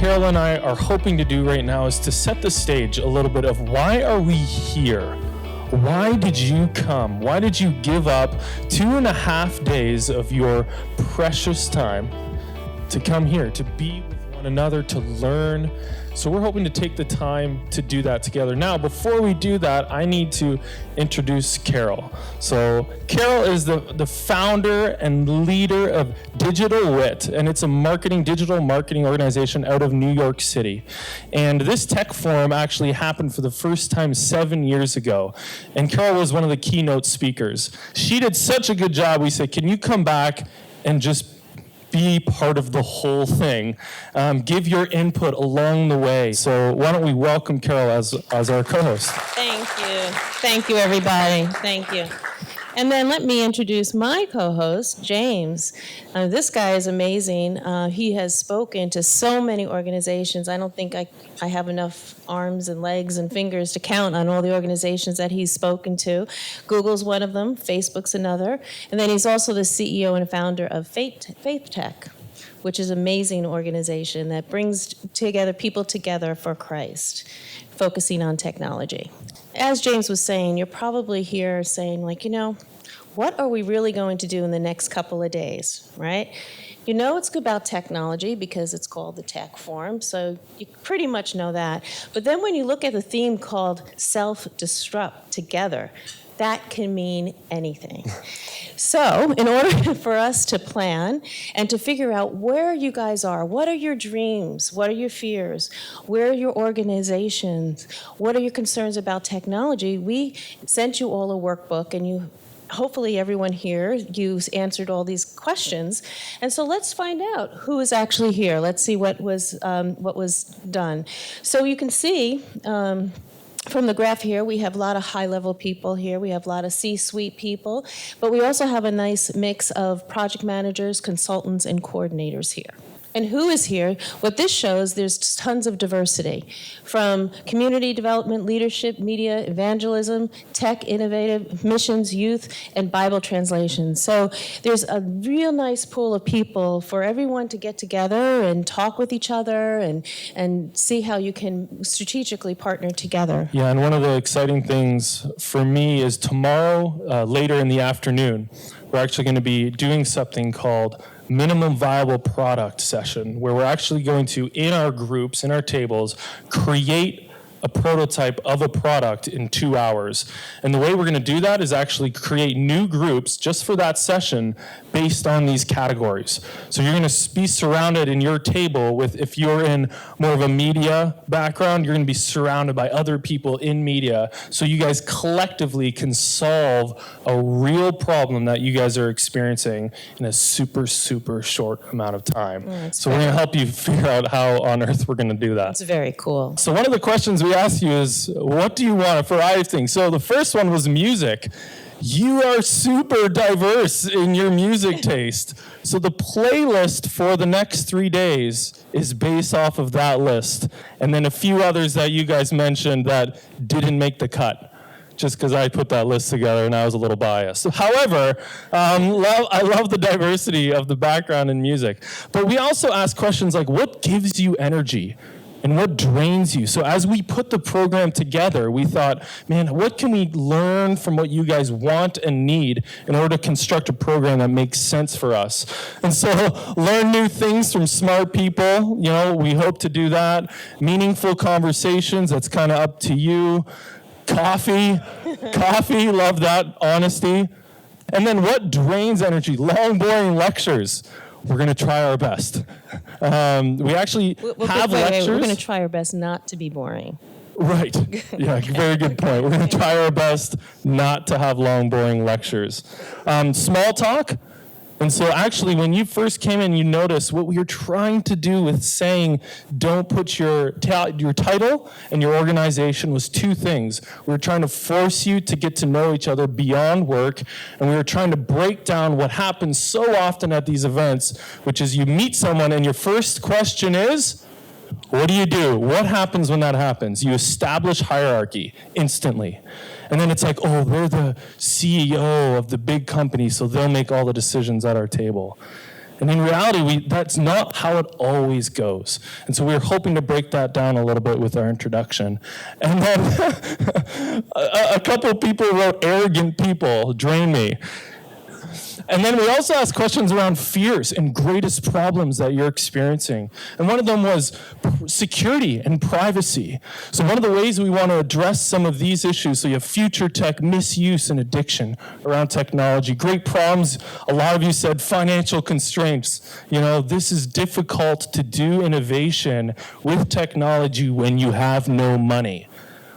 Carol and I are hoping to do right now is to set the stage a little bit of why are we here? Why did you come? Why did you give up 2.5 days of your precious time to come here, to be with one another, to learn? So we're hoping to take the time to do that together. Now, before we do that, I need to introduce Carol. So Carol is the founder and leader of Digital Wit, and it's a digital marketing organization out of New York City. And this tech forum actually happened for the first time 7 years ago. And Carol was one of the keynote speakers. She did such a good job. We said, can you come back and just be part of the whole thing. Give your input along the way. So why don't we welcome Carol as our co-host. Thank you. Thank you, everybody. Thank you. And then let me introduce my co-host, James. This guy is amazing. He has spoken to so many organizations. I don't think I have enough arms and legs and fingers to count on all the organizations that he's spoken to. Google's one of them, Facebook's another. And then he's also the CEO and founder of FaithTech, which is an amazing organization that brings people together for Christ, focusing on technology. As James was saying, you're probably here saying, what are we really going to do in the next couple of days, right? You know it's about technology because it's called the Tech Forum, so you pretty much know that. But then when you look at the theme called self-destruct together, that can mean anything. So in order for us to plan and to figure out where you guys are, what are your dreams, what are your fears, where are your organizations, what are your concerns about technology, we sent you all a workbook, and hopefully everyone here, you've answered all these questions. And so let's find out who is actually here. Let's see what was done. So you can see, from the graph here, we have a lot of high-level people here. We have a lot of C-suite people. But we also have a nice mix of project managers, consultants, and coordinators here. And who is here? What this shows, there's tons of diversity, from community development, leadership, media, evangelism, tech, innovative, missions, youth, and Bible translation. So there's a real nice pool of people for everyone to get together and talk with each other and see how you can strategically partner together. Yeah, and one of the exciting things for me is tomorrow, later in the afternoon, we're actually going to be doing something called minimum viable product session, where we're actually going to, in our groups, in our tables, create a prototype of a product in 2 hours. And the way we're going to do that is actually create new groups just for that session based on these categories. So you're going to be surrounded in your table with, if you're in more of a media background, you're going to be surrounded by other people in media, so you guys collectively can solve a real problem that you guys are experiencing in a super, super short amount of time. So we're going to help you figure out how on earth we're going to do that. It's very cool. So one of the questions we ask you is, what do you want? A variety of things. So the first one was music. You are super diverse in your music taste. So the playlist for the next 3 days is based off of that list. And then a few others that you guys mentioned that didn't make the cut, just because I put that list together and I was a little biased. However, I love the diversity of the background in music. But we also ask questions like, what gives you energy? And what drains you? So as we put the program together, we thought, man, what can we learn from what you guys want and need in order to construct a program that makes sense for us? And so learn new things from smart people. We hope to do that. Meaningful conversations, that's kind of up to you. Coffee, love that, honesty. And then what drains energy? Long, boring lectures. We're going to try our best. We actually have lectures. We're going to try our best not to be boring. Right. Yeah, very good point. We're going to try our best not to have long, boring lectures. Small talk. And so actually, when you first came in, you noticed what we were trying to do with saying don't put your title and your organization was two things. We were trying to force you to get to know each other beyond work, and we were trying to break down what happens so often at these events, which is you meet someone and your first question is, what do you do? What happens when that happens? You establish hierarchy instantly. And then it's like, oh, we're the CEO of the big company, so they'll make all the decisions at our table. And in reality, that's not how it always goes. And so we're hoping to break that down a little bit with our introduction. And then a couple people wrote, arrogant people drain me. And then we also asked questions around fears and greatest problems that you're experiencing. And one of them was security and privacy. So one of the ways we want to address some of these issues, so you have future tech, misuse and addiction around technology. Great problems, a lot of you said financial constraints. This is difficult to do innovation with technology when you have no money.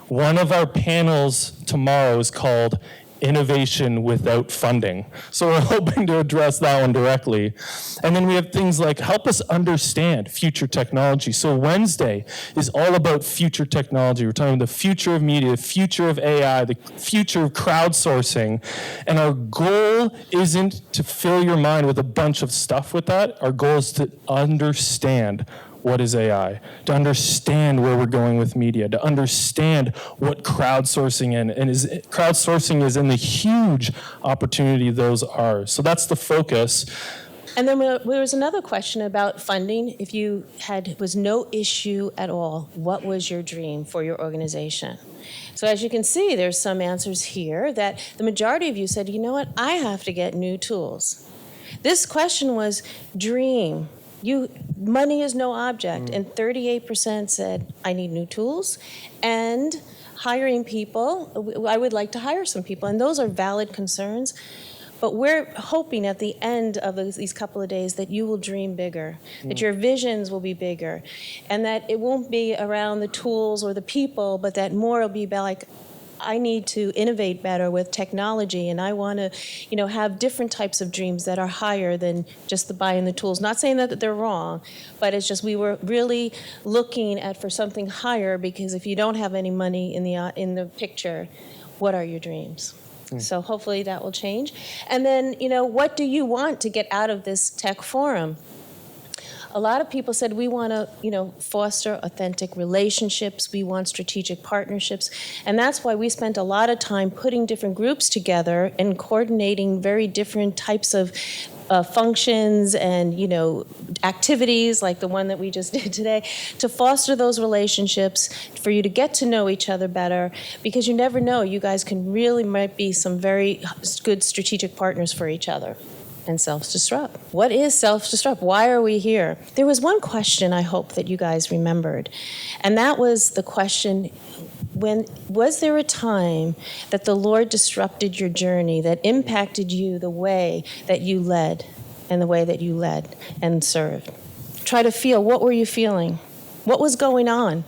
One of our panels tomorrow is called Innovation Without Funding. So we're hoping to address that one directly. And then we have things like help us understand future technology. So Wednesday is all about future technology. We're talking the future of media, the future of AI, the future of crowdsourcing. And our goal isn't to fill your mind with a bunch of stuff with that. Our goal is to understand what is AI, to understand where we're going with media, to understand what crowdsourcing is and the huge opportunity those are. So that's the focus. And then there was another question about funding. If you was no issue at all, what was your dream for your organization? So as you can see, there's some answers here that the majority of you said, you know what, I have to get new tools. This question was dream. Money is no object, and 38% said, I need new tools, and hiring people, I would like to hire some people, and those are valid concerns, but we're hoping at the end of these couple of days that you will dream bigger, that your visions will be bigger, and that it won't be around the tools or the people, but that more will be about like, I need to innovate better with technology, and I want to, have different types of dreams that are higher than just the buying the tools. Not saying that they're wrong, but it's just we were really looking for something higher, because if you don't have any money in the picture, what are your dreams? So hopefully that will change. And then, what do you want to get out of this tech forum? A lot of people said we want to, foster authentic relationships. We want strategic partnerships. And that's why we spent a lot of time putting different groups together and coordinating very different types of functions and, activities like the one that we just did today to foster those relationships, for you to get to know each other better, because you never know, you guys might be some very good strategic partners for each other. And self-destruct. What is self-destruct? Why are we here? There was one question I hope that you guys remembered, and that was the question, was there a time that the Lord disrupted your journey, that impacted you the way that you led and the way that you led and served? Try to feel, what were you feeling? What was going on?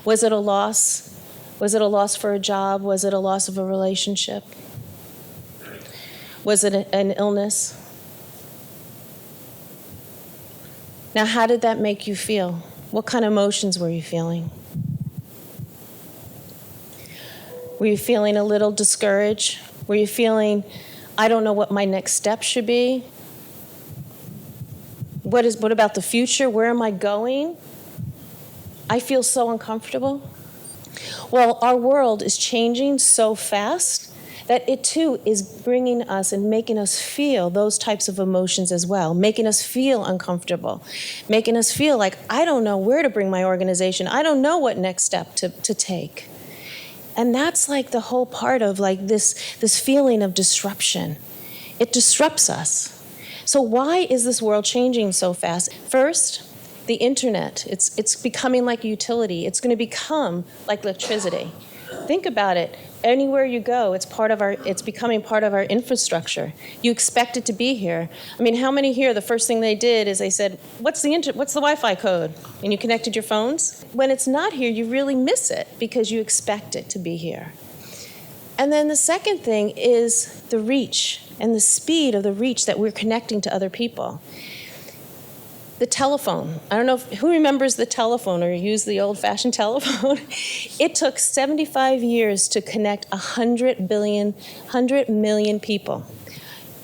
Was it a loss? Was it a loss for a job? Was it a loss of a relationship? Was it an illness? Now, how did that make you feel? What kind of emotions were you feeling? Were you feeling a little discouraged? Were you feeling, I don't know what my next step should be? What about the future? Where am I going? I feel so uncomfortable. Well, our world is changing so fast that it too is bringing us and making us feel those types of emotions as well, making us feel uncomfortable, making us feel like, I don't know where to bring my organization. I don't know what next step to take. And that's like the whole part of like this feeling of disruption. It disrupts us. So why is this world changing so fast? First, the internet. It's becoming like a utility. It's going to become like electricity. Think about it. Anywhere you go, it's becoming part of our infrastructure. You expect it to be here. I mean, how many here, the first thing they did is they said, what's the Wi-Fi code? And you connected your phones. When it's not here, you really miss it because you expect it to be here. And then the second thing is the reach and the speed of the reach that we're connecting to other people. The telephone. I don't know who remembers the telephone or used the old-fashioned telephone. It took 75 years to connect 100 million people.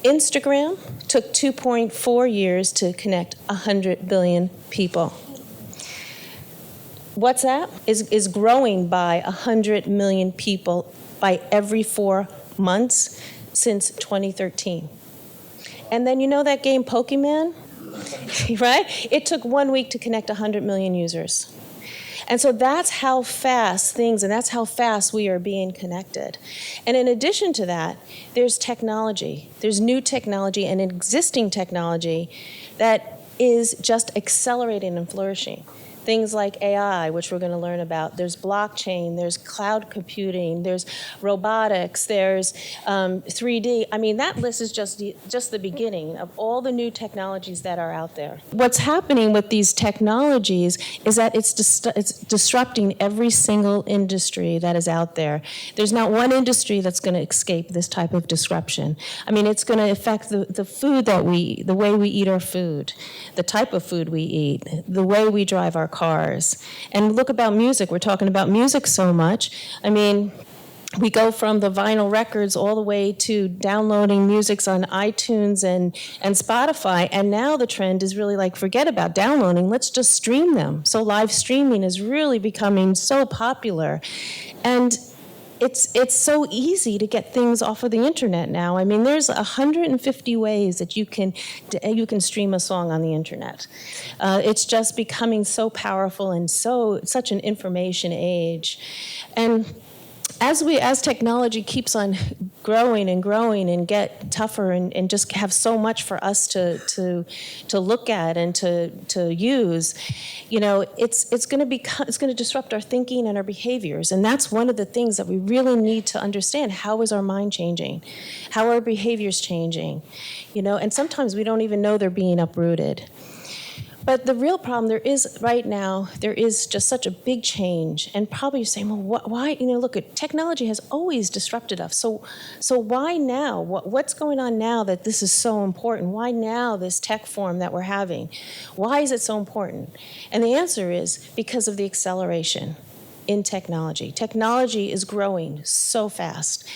Instagram took 2.4 years to connect 100 billion people. WhatsApp is growing by 100 million people by every 4 months since 2013. And then you know that game Pokemon? right? It took 1 week to connect 100 million users. And so that's how fast things, and that's how fast we are being connected. And in addition to that, there's technology. There's new technology and existing technology that is just accelerating and flourishing. Things like AI, which we're going to learn about. There's blockchain, there's cloud computing, there's robotics, there's 3D. I mean, that list is just the beginning of all the new technologies that are out there. What's happening with these technologies is that it's disrupting every single industry that is out there. There's not one industry that's going to escape this type of disruption. I mean, it's going to affect the food that we eat, the way we eat our food, the type of food we eat, the way we drive our cars. And look about music. We're talking about music so much. I mean, we go from the vinyl records all the way to downloading music on iTunes and Spotify. And now the trend is really like, forget about downloading, let's just stream them. So live streaming is really becoming so popular. And it's so easy to get things off of the internet now. I mean, there's 150 ways that you can stream a song on the internet. It's just becoming so powerful and such an information age. And as technology keeps on growing and get tougher and just have so much for us to look at and to use, you know, it's going to disrupt our thinking and our behaviors. And that's one of the things that we really need to understand. How is our mind changing? How are our behaviors changing? You know, and sometimes we don't even know they're being uprooted. But the real problem there is just such a big change. And probably you're saying, well, why? You know, look, technology has always disrupted us. So why now? What's going on now that this is so important? Why now this tech form that we're having? Why is it so important? And the answer is because of the acceleration in technology. Technology is growing so fast.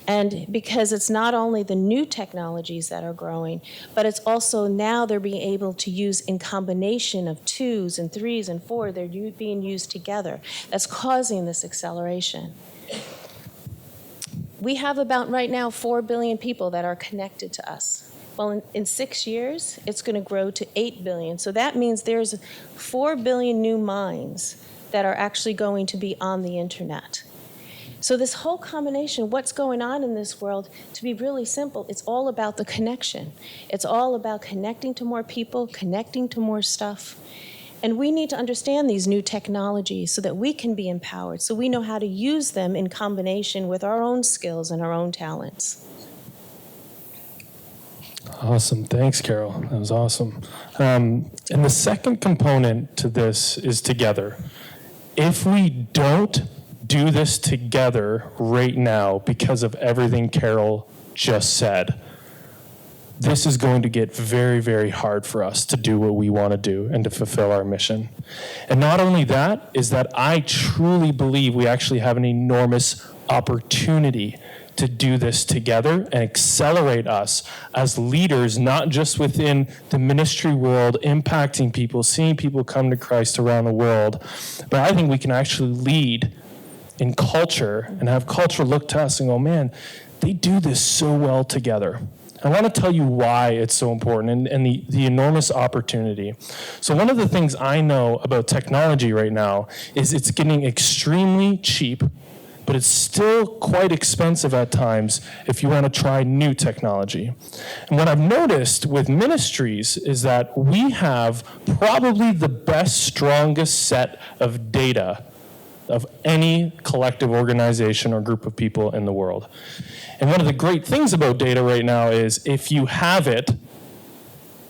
And because it's not only the new technologies that are growing, but it's also now they're being able to use in combination of 2s and 3s and 4. They're being used together. That's causing this acceleration. We have about right now 4 billion people that are connected to us. Well, in 6 years, it's going to grow to 8 billion. So that means there's 4 billion new minds that are actually going to be on the internet. So this whole combination, what's going on in this world, to be really simple, it's all about the connection. It's all about connecting to more people, connecting to more stuff. And we need to understand these new technologies so that we can be empowered, so we know how to use them in combination with our own skills and our own talents. Awesome. Thanks, Carol. That was awesome. And the second component to this is together. If we don't do this together right now because of everything Carol just said, this is going to get very, very hard for us to do what we want to do and to fulfill our mission. And not only that, is that I truly believe we actually have an enormous opportunity to do this together and accelerate us as leaders, not just within the ministry world, impacting people, seeing people come to Christ around the world, but I think we can actually lead in culture and have culture look to us and go, man, they do this so well together. I want to tell you why it's so important and the enormous opportunity. So one of the things I know about technology right now is it's getting extremely cheap, but it's still quite expensive at times if you want to try new technology. And what I've noticed with ministries is that we have probably the best, strongest set of data of any collective organization or group of people in the world. And one of the great things about data right now is if you have it,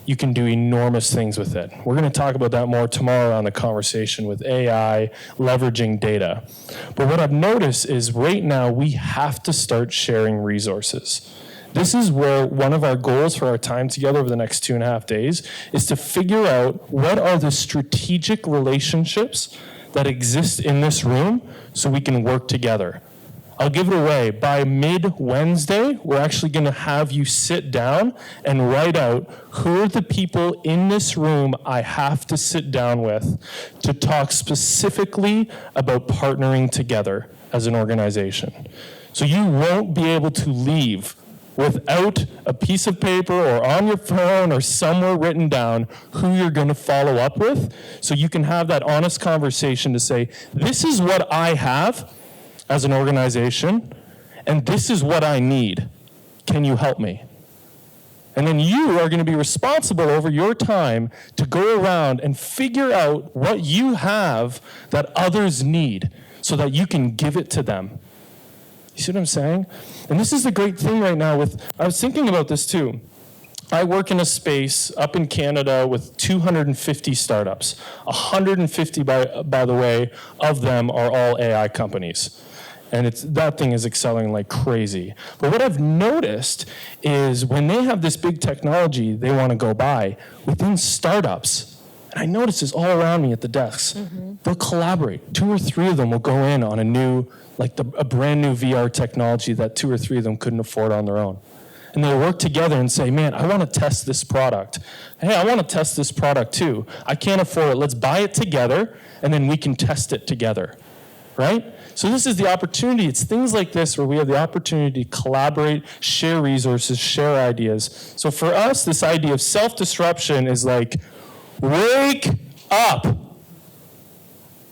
you can do enormous things with it. We're going to talk about that more tomorrow on the conversation with AI, leveraging data. But what I've noticed is right now we have to start sharing resources. This is where one of our goals for our time together over the next 2.5 days is to figure out what are the strategic relationships that exist in this room so we can work together. I'll give it away. By mid-Wednesday, we're actually going to have you sit down and write out who are the people in this room I have to sit down with to talk specifically about partnering together as an organization. So you won't be able to leave without a piece of paper or on your phone or somewhere written down who you're going to follow up with, so you can have that honest conversation to say, this is what I have as an organization, and this is what I need. Can you help me? And then you are going to be responsible over your time to go around and figure out what you have that others need so that you can give it to them. You see what I'm saying? And this is the great thing right now I was thinking about this too. I work in a space up in Canada with 250 startups. 150, by the way, of them are all AI companies. And that thing is accelerating like crazy. But what I've noticed is when they have this big technology they want to go buy, within startups, and I notice this all around me at the desks, they'll collaborate. 2 or 3 of them will go in on a brand new VR technology that 2 or 3 of them couldn't afford on their own. And they'll work together and say, man, I want to test this product. Hey, I want to test this product too. I can't afford it. Let's buy it together, and then we can test it together, right? So this is the opportunity. It's things like this where we have the opportunity to collaborate, share resources, share ideas. So for us, this idea of self-disruption is like, wake up.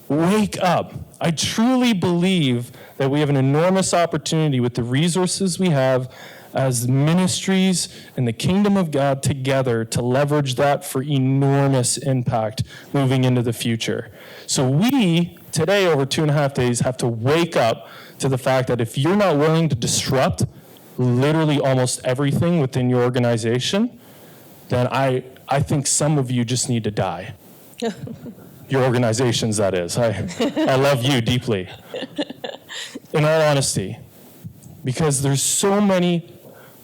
Wake up. I truly believe that we have an enormous opportunity with the resources we have as ministries in the kingdom of God together to leverage that for enormous impact moving into the future. So we, today, over 2.5 days, have to wake up to the fact that if you're not willing to disrupt literally almost everything within your organization, then I think some of you just need to die. Your organizations, that is. I love you deeply. In all honesty. Because there's so many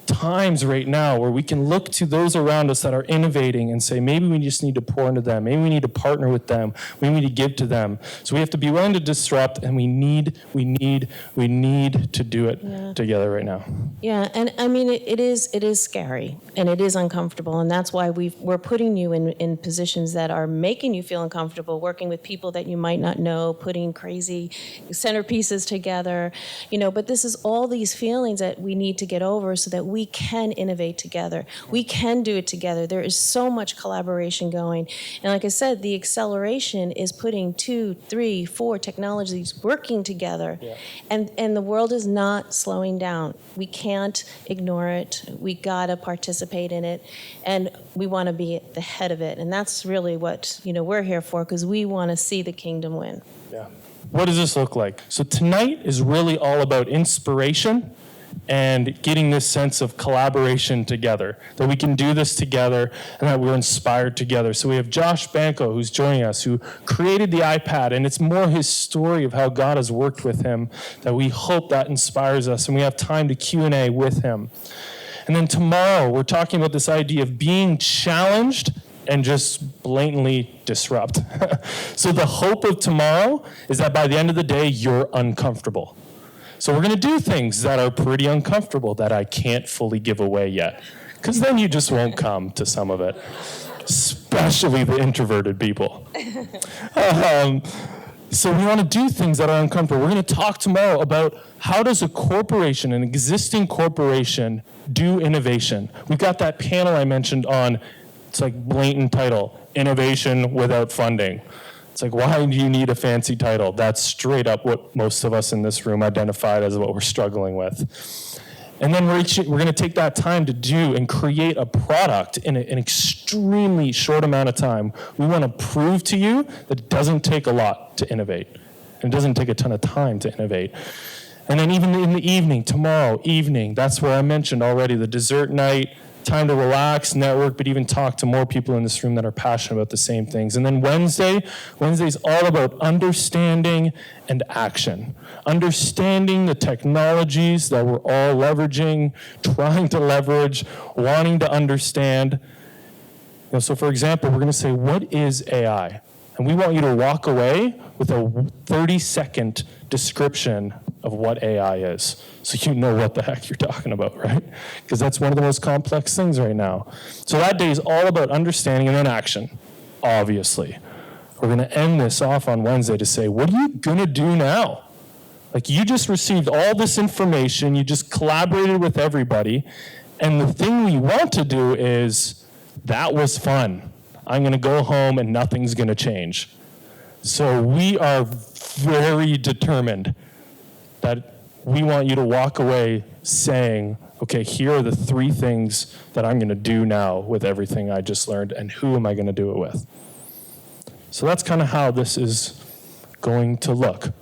times right now where we can look to those around us that are innovating and say, maybe we just need to pour into them. Maybe we need to partner with them. We need to give to them. So we have to be willing to disrupt, and we need to do it together right now. Yeah, and I mean, it is scary, and it is uncomfortable, and that's why we're putting you in positions that are making you feel uncomfortable, working with people that you might not know, putting crazy centerpieces together, but this is all these feelings that we need to get over so that we can innovate together. We can do it together. There is so much collaboration going. And like I said, the acceleration is putting 2, 3, 4 technologies working together. Yeah. And the world is not slowing down. We can't ignore it. We gotta participate in it. And we wanna be at the head of it. And that's really what we're here for, because we wanna see the kingdom win. Yeah. What does this look like? So tonight is really all about inspiration and getting this sense of collaboration together, that we can do this together and that we're inspired together. So we have Josh Banco, who's joining us, who created the iPad, and it's more his story of how God has worked with him that we hope that inspires us, and we have time to Q&A with him. And then tomorrow, we're talking about this idea of being challenged and just blatantly disrupt. So the hope of tomorrow is that by the end of the day, you're uncomfortable. So we're going to do things that are pretty uncomfortable that I can't fully give away yet, because then you just won't come to some of it, especially the introverted people. So we want to do things that are uncomfortable. We're going to talk tomorrow about how does a corporation, an existing corporation, do innovation. We've got that panel I mentioned on, it's like blatant title, Innovation Without Funding. It's like, why do you need a fancy title? That's straight up what most of us in this room identified as what we're struggling with. And then we're going to take that time to do and create a product in an extremely short amount of time. We want to prove to you that it doesn't take a lot to innovate. And it doesn't take a ton of time to innovate. And then even in the evening, tomorrow evening, that's where I mentioned already the dessert night, time to relax, network, but even talk to more people in this room that are passionate about the same things. And then Wednesday's all about understanding and action. Understanding the technologies that we're all leveraging, trying to leverage, wanting to understand. So for example, we're going to say, what is AI? And we want you to walk away with a 30-second description of what AI is, so you know what the heck you're talking about, right? Because that's one of the most complex things right now. So that day is all about understanding and then action, obviously. We're going to end this off on Wednesday to say, what are you going to do now? Like, you just received all this information, you just collaborated with everybody, and the thing we want to do is, that was fun. I'm going to go home and nothing's going to change. So we are very determined that we want you to walk away saying, okay, here are the 3 things that I'm going to do now with everything I just learned, and who am I going to do it with? So that's kind of how this is going to look.